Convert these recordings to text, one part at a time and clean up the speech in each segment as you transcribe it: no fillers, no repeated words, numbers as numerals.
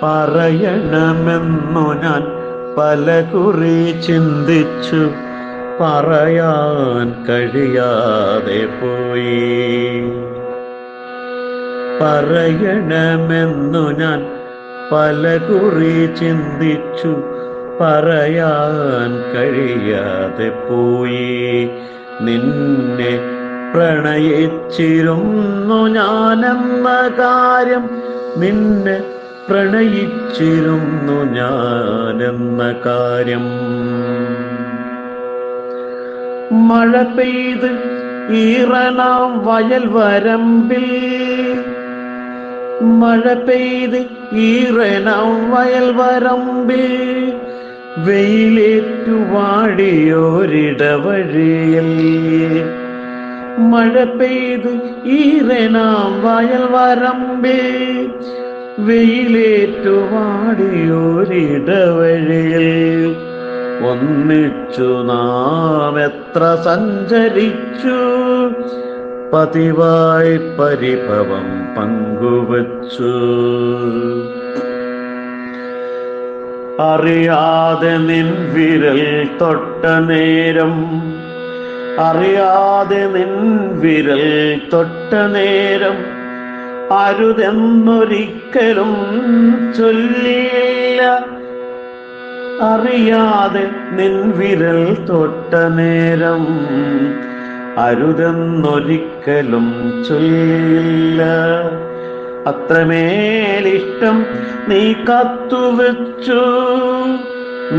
പറയണമെന്നു ഞാൻ പലകുറി ചിന്തിച്ചു, പറയാൻ കഴിയാതെ പോയി. പറയണമെന്നു ഞാൻ പലകുറി ചിന്തിച്ചു, പറയാൻ കഴിയാതെ പോയി. നിന്നെ പ്രണയിച്ചിരുന്നു ഞാനെന്ന കാര്യം, നിന്നെ പ്രണയിച്ചിരുന്നു ഞാനെന്ന കാര്യം. മഴ പെയ്ത് ഈറനാം വയൽ വരമ്പിൽ, മഴ പെയ്ത് ഈറനാം വയൽ വരമ്പിൽ, വെയിലേറ്റു വാടിയോരിടവഴിയിൽ. മഴ പെയ്ത് ഈറനാം വയൽ വരമ്പിൽ, വെയിലേറ്റു വാടിയോരിടവഴിയിൽ. ഒന്നിച്ചു നാം എത്ര സഞ്ചരിച്ചു, പതിവായി പരിഭവം പങ്കുവച്ചു. അറിയാതെ നിൻ വിരൽ തൊട്ട നേരം, അറിയാതെ നിൻ വിരൽ തൊട്ട നേരം, അരുതെന്നൊരിക്കലും ചൊല്ലിയില്ല. അറിയാതെ നിൻ വിരൽ തൊട്ട നേരം, അരുതെന്നൊരിക്കലും ചൊല്ലിയില്ല. അത്രമേലിഷ്ടം നീ കാത്തുവച്ചു,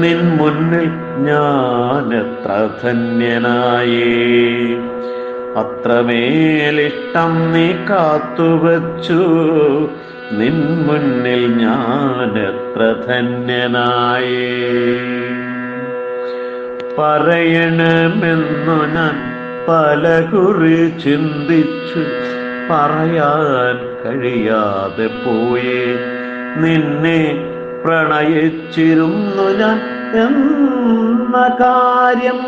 നിൻ മുന്നിൽ ഞാൻ എത്ര ധന്യനായി. അത്രമേലിഷ്ടം നീ കാത്തുവച്ചു, നിൻ മുന്നിൽ ഞാൻ എത്ര ധന്യനായി. പറയണമെന്നു ഞാൻ പലകുറി ചിന്തിച്ചു, പറയാൻ കഴിയാതെ പോയി. നിന്നെ പ്രണയിച്ചിരുന്നു ഞാൻ എന്ന കാര്യം.